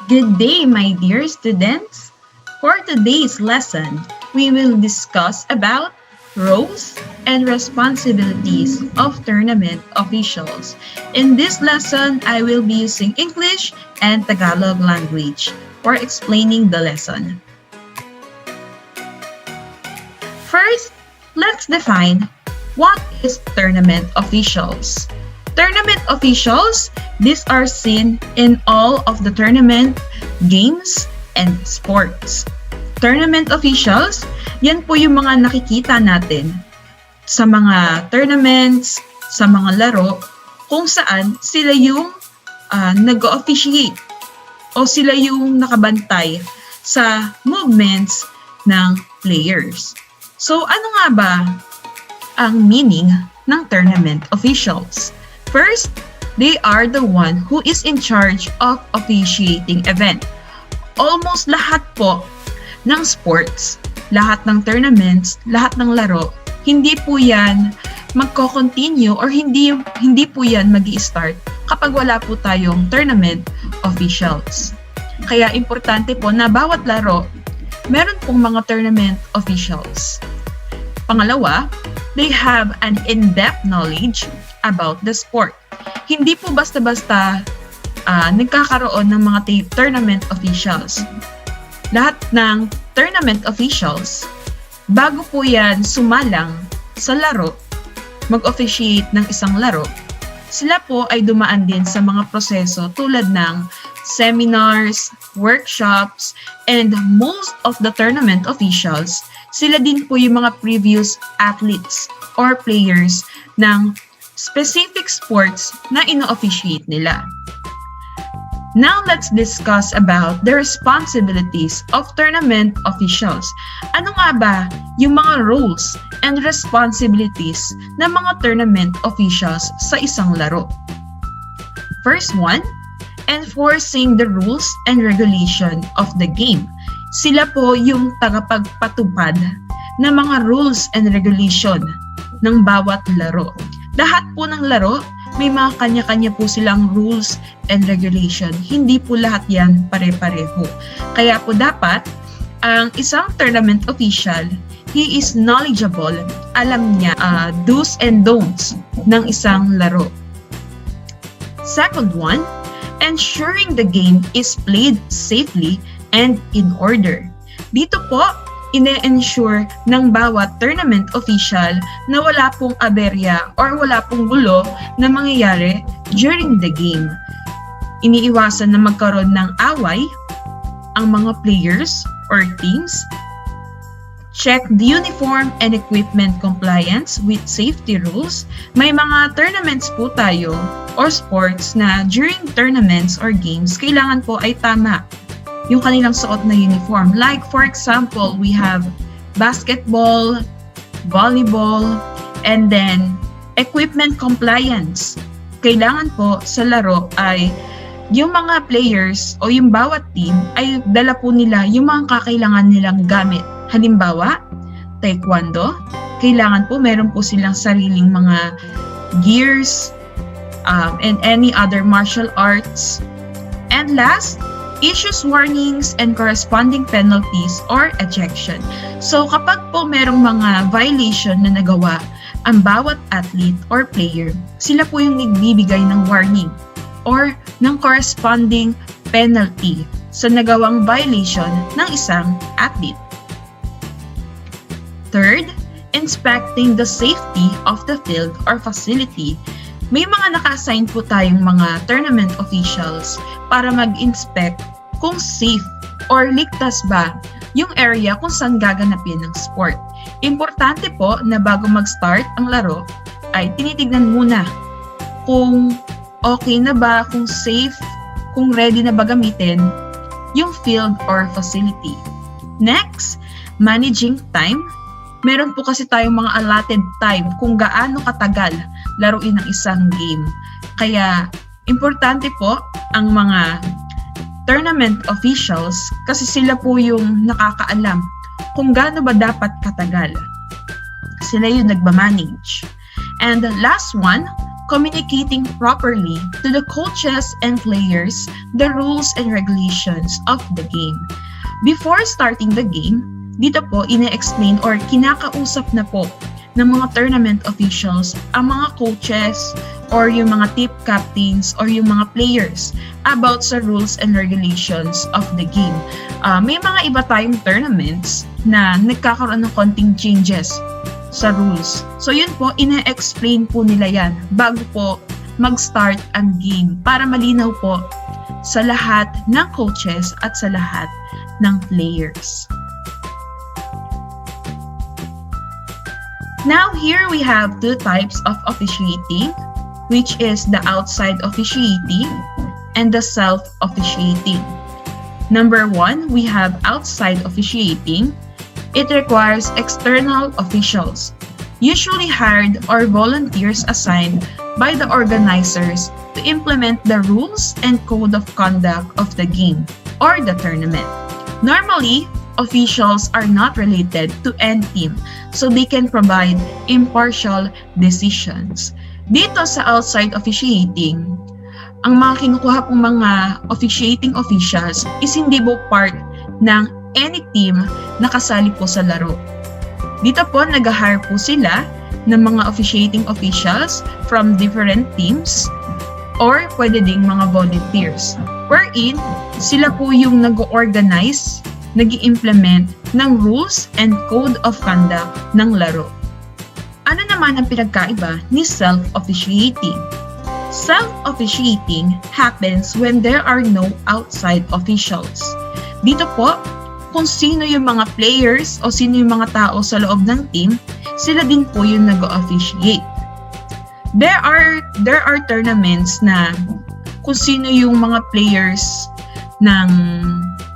Good day, my dear students. For today's lesson, we will discuss about roles and responsibilities of tournament officials. In this lesson, I will be using English and Tagalog language for explaining the lesson. First, let's define what is tournament officials. Tournament officials, these are seen in all of the tournament, games, and sports. Tournament officials, yan po yung mga nakikita natin sa mga tournaments, sa mga laro, kung saan sila yung nag-officiate o sila yung nakabantay sa movements ng players. So ano nga ba ang meaning ng tournament officials? First, they are the one who is in charge of officiating event. Almost lahat po ng sports, lahat ng tournaments, lahat ng laro, hindi po yan magko-continue or hindi po yan mag-i-start kapag wala po tayong tournament officials. Kaya importante po na bawat laro, meron pong mga tournament officials. Pangalawa, they have an in-depth knowledge about the sport. Hindi po basta-basta nagkakaroon ng mga tournament officials. Lahat ng tournament officials, bago po yan sumalang sa laro, mag-officiate ng isang laro, sila po ay dumaan din sa mga proseso tulad ng seminars, workshops, and most of the tournament officials, sila din po yung mga previous athletes or players ng specific sports na ino-officiate nila. Now let's discuss about the responsibilities of tournament officials. Ano nga ba yung mga roles and responsibilities ng mga tournament officials sa isang laro? First one, enforcing the rules and regulation of the game. Sila po yung tagapagpatupad ng mga rules and regulation ng bawat laro. Lahat po ng laro, may mga kanya-kanya po silang rules and regulation. Hindi po lahat yan pare-pareho. Kaya po dapat, ang isang tournament official, he is knowledgeable, alam niya do's and don'ts ng isang laro. Second one, ensuring the game is played safely and in order. Dito po, ine-ensure ng bawat tournament official na wala pong aberya or wala pong gulo na mangyayari during the game. Iniiwasan na magkaroon ng away ang mga players or teams. Check the uniform and equipment compliance with safety rules. May mga tournaments po tayo or sports na during tournaments or games, kailangan po ay tama yung kanilang suot na uniform. Like for example, we have basketball, volleyball, and then equipment compliance. Kailangan po sa laro ay yung mga players o yung bawat team ay dala po nila yung mga kakailangan nilang gamit. Halimbawa, taekwondo, kailangan po meron po silang sariling mga gears and any other martial arts. And last, issues warnings and corresponding penalties or ejection. So kapag po merong mga violation na nagawa ang bawat athlete or player, sila po yung nagbibigay ng warning or ng corresponding penalty sa nagawang violation ng isang athlete. Third, inspecting the safety of the field or facility. May mga naka-assign po tayong mga tournament officials para mag-inspect kung safe or ligtas ba yung area kung saan gaganapin ng sport. Importante po na bago mag-start ang laro ay tinitignan muna kung okay na ba, kung safe, kung ready na ba gamitin yung field or facility. Next, managing time. Meron po kasi tayong mga allotted time kung gaano katagal laruin ang isang game. Kaya, importante po ang mga tournament officials kasi sila po yung nakakaalam kung gaano ba dapat katagal. Sila yung nagmamanage. And the last one, communicating properly to the coaches and players the rules and regulations of the game. Before starting the game, dito po ine-explain or kinakausap na po ng mga tournament officials ang mga coaches or yung mga team captains or yung mga players about sa rules and regulations of the game. May mga iba tayong tournaments na nagkakaroon ng konting changes sa rules. So yun po, ine-explain po nila yan bago po mag-start ang game para malinaw po sa lahat ng coaches at sa lahat ng players. Now here we have two types of officiating, which is the outside officiating and the self-officiating. Number 1, we have outside officiating. It requires external officials, usually hired or volunteers assigned by the organizers to implement the rules and code of conduct of the game or the tournament. Normally, officials are not related to any team, so they can provide impartial decisions. Dito sa outside officiating, ang mga kinukuha pong mga officiating officials is hindi po part ng any team na kasali po sa laro. Dito po, nag-hire po sila ng mga officiating officials from different teams or pwede ding mga volunteers. Wherein, sila po yung nag-organize, nag-i-implement ng rules and code of conduct ng laro. Ano naman ang pinagkaiba ni self-officiating? Self-officiating happens when there are no outside officials. Dito po, kung sino yung mga players o sino yung mga tao sa loob ng team, sila din po yung nag-officiate. There are tournaments na kung sino yung mga players ng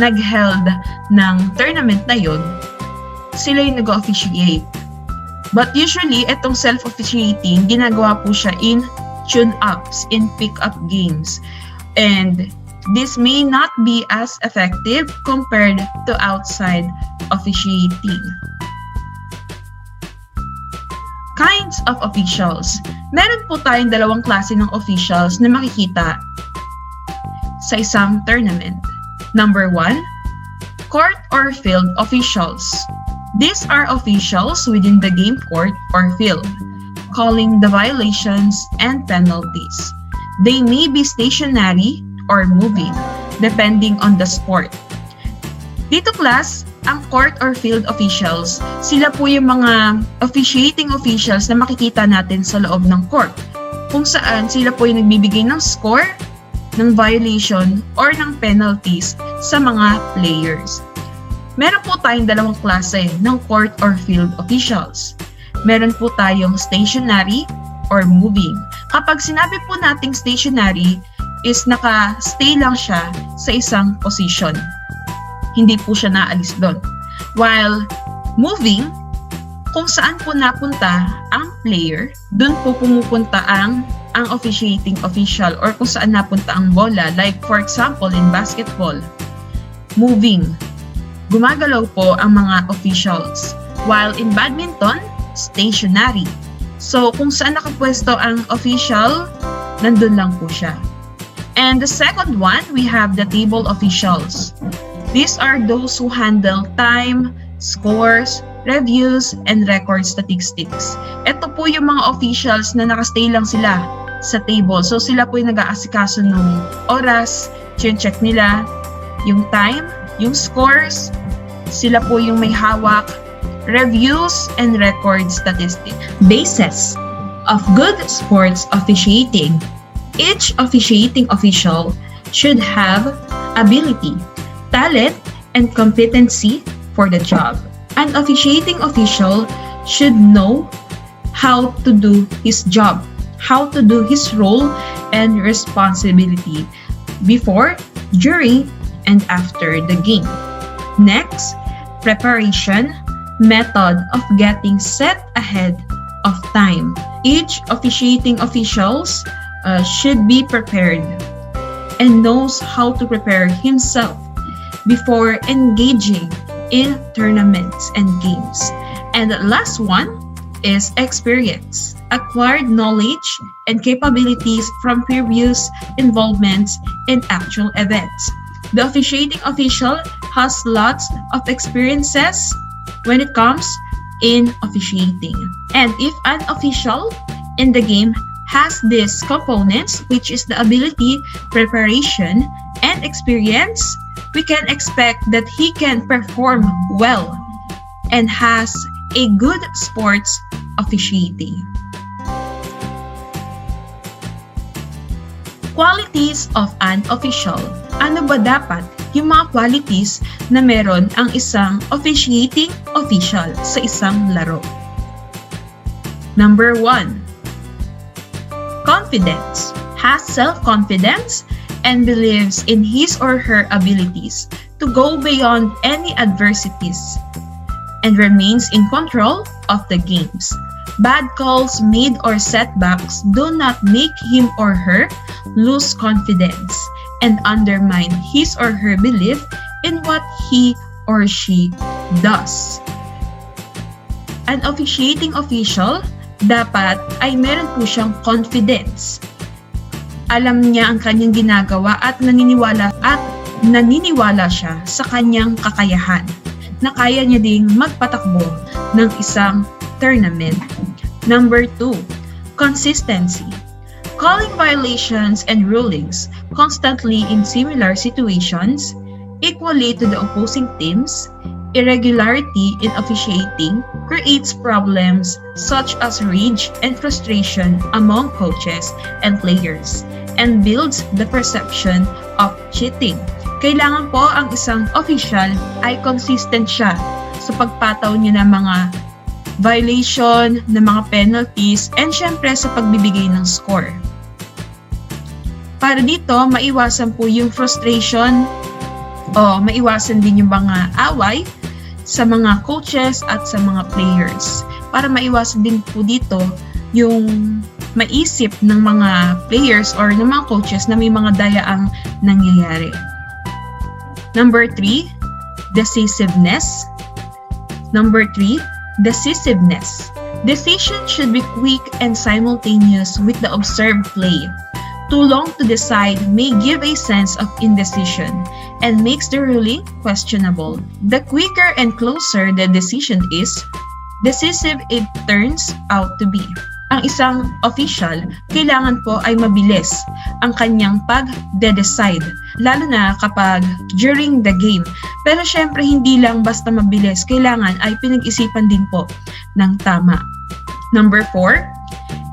nag-held ng tournament na yun, sila yung nag-officiate. But usually, itong self-officiating, ginagawa po siya in tune-ups, in pick-up games. And this may not be as effective compared to outside officiating. Kinds of officials. Meron po tayong dalawang klase ng officials na makikita sa isang tournament. Number 1, court or field officials. These are officials within the game court or field, calling the violations and penalties. They may be stationary or moving, depending on the sport. Dito class, ang court or field officials, sila po yung mga officiating officials na makikita natin sa loob ng court, kung saan sila po yung nagbibigay ng score, ng violation, or ng penalties sa mga players. Meron po tayong dalawang klase ng court or field officials. Meron po tayong stationary or moving. Kapag sinabi po nating stationary, is naka-stay lang siya sa isang position. Hindi po siya naalis doon. While moving, kung saan po napunta ang player, doon po pumupunta ang officiating official or kung saan napunta ang bola. Like for example, in basketball, moving, gumagalaw po ang mga officials. While in badminton, stationary. So kung saan nakapwesto ang official, nandun lang po siya. And the second one, we have the table officials. These are those who handle time, scores, reviews, and record statistics. Ito po yung mga officials na nakastay lang sila sa table. So sila po yung nag-aasikaso ng oras, check nila yung time, yung scores, sila po yung may hawak, reviews, and record statistics. Basis of good sports officiating. Each officiating official should have ability, talent, and competency for the job. An officiating official should know how to do his job, how to do his role and responsibility before, during, and after the game. Next, preparation, method of getting set ahead of time. Each officiating officials should be prepared and knows how to prepare himself before engaging in tournaments and games. And the last one, is experience, acquired knowledge, and capabilities from previous involvements in actual events. The officiating official has lots of experiences when it comes in officiating. And if an official in the game has these components, which is the ability, preparation, and experience, we can expect that he can perform well and has a good sports officiating. Qualities of an official. Ano ba dapat yung mga qualities na meron ang isang officiating official sa isang laro? Number 1. Confidence. Has self-confidence and believes in his or her abilities to go beyond any adversities and remains in control of the games. Bad calls made or setbacks do not make him or her lose confidence and undermine his or her belief in what he or she does. An officiating official dapat ay meron po siyang confidence. Alam niya ang kanyang ginagawa at naniniwala siya sa kanyang kakayahan na kaya niya ding magpatakbo ng isang tournament. Number 2, consistency. Calling violations and rulings constantly in similar situations, equally to the opposing teams, irregularity in officiating creates problems such as rage and frustration among coaches and players and builds the perception of cheating. Kailangan po ang isang official ay consistent siya sa pagpataw niya ng mga violation, ng mga penalties, and syempre sa pagbibigay ng score. Para dito, maiwasan po yung frustration o maiwasan din yung mga away sa mga coaches at sa mga players. Para maiwasan din po dito yung maisip ng mga players or ng mga coaches na may mga dayaang nangyayari. Number 3, decisiveness. Number 3, decisiveness. Decision should be quick and simultaneous with the observed play. Too long to decide may give a sense of indecision and makes the ruling questionable. The quicker and closer the decision is, decisive it turns out to be. Ang isang official, kailangan po ay mabilis ang kanyang pag-decide, lalo na kapag during the game. Pero syempre hindi lang basta mabilis, kailangan ay pinag-isipan din po ng tama. Number 4,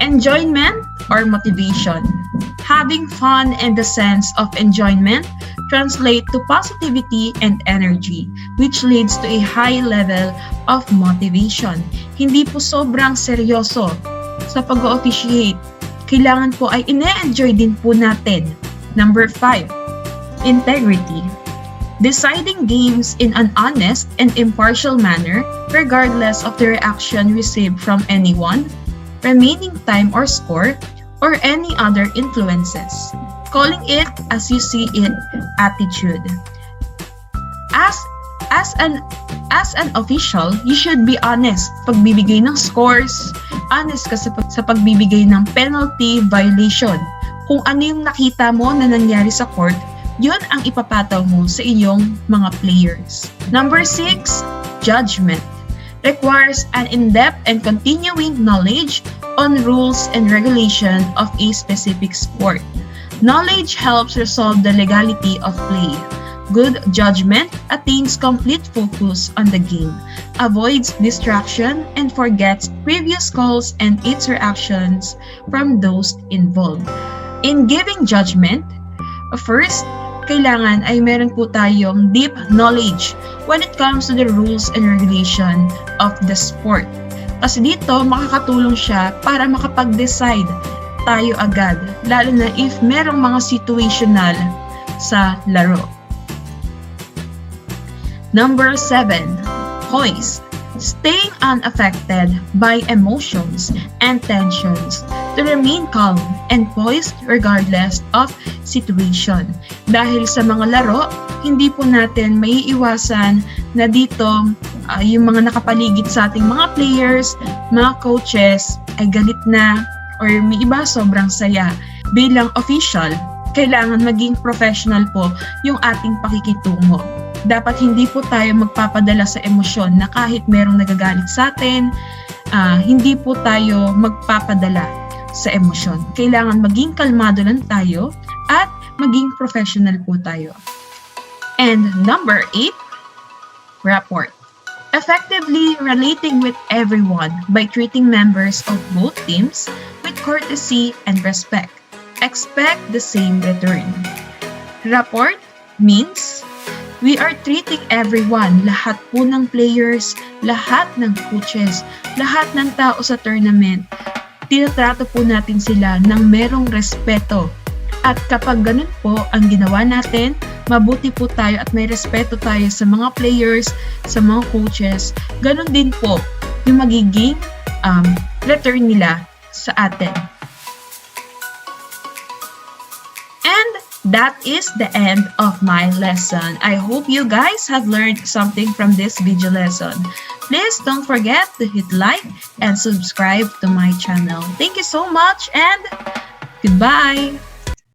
enjoyment or motivation. Having fun and the sense of enjoyment translate to positivity and energy, which leads to a high level of motivation. Hindi po sobrang seryoso sa pag-officiate. Kailangan po ay ine-enjoy din po natin. Number 5, integrity. Deciding games in an honest and impartial manner regardless of the reaction received from anyone, remaining time or score, or any other influences. Calling it as you see it attitude. As an official, you should be honest pagbibigay ng scores, honest ka sa pagbibigay ng penalty, violation. Kung ano yung nakita mo na nangyari sa court, yun ang ipapataw mo sa iyong mga players. Number 6, judgment. Requires an in-depth and continuing knowledge on rules and regulation of a specific sport. Knowledge helps resolve the legality of play. Good judgment attains complete focus on the game, avoids distraction, and forgets previous calls and its reactions from those involved. In giving judgment, first, kailangan ay meron po tayong deep knowledge when it comes to the rules and regulation of the sport. Kasi dito, makakatulong siya para makapag-decide tayo agad, lalo na if merong mga situational sa laro. Number 7, poise. Staying unaffected by emotions and tensions to remain calm and poised regardless of situation. Dahil sa mga laro, hindi po natin maiiwasan na dito yung mga nakapaligid sa ating mga players, mga coaches ay galit na or may iba sobrang saya. Bilang official, kailangan maging professional po yung ating pakikitungo. Dapat hindi po tayo magpapadala sa emosyon na kahit merong nagagalit sa atin, hindi po tayo magpapadala sa emosyon. Kailangan maging kalmado lang tayo at maging professional po tayo. And number 8, rapport. Effectively relating with everyone by treating members of both teams with courtesy and respect. Expect the same return. Rapport means we are treating everyone, lahat po ng players, lahat ng coaches, lahat ng tao sa tournament. Tinatrato po natin sila ng merong respeto. At kapag ganun po ang ginawa natin, mabuti po tayo at may respeto tayo sa mga players, sa mga coaches. Ganun din po yung magiging return nila sa atin. And that is the end of my lesson. I hope you guys have learned something from this video lesson. Please don't forget to hit like and subscribe to my channel. Thank you so much and goodbye!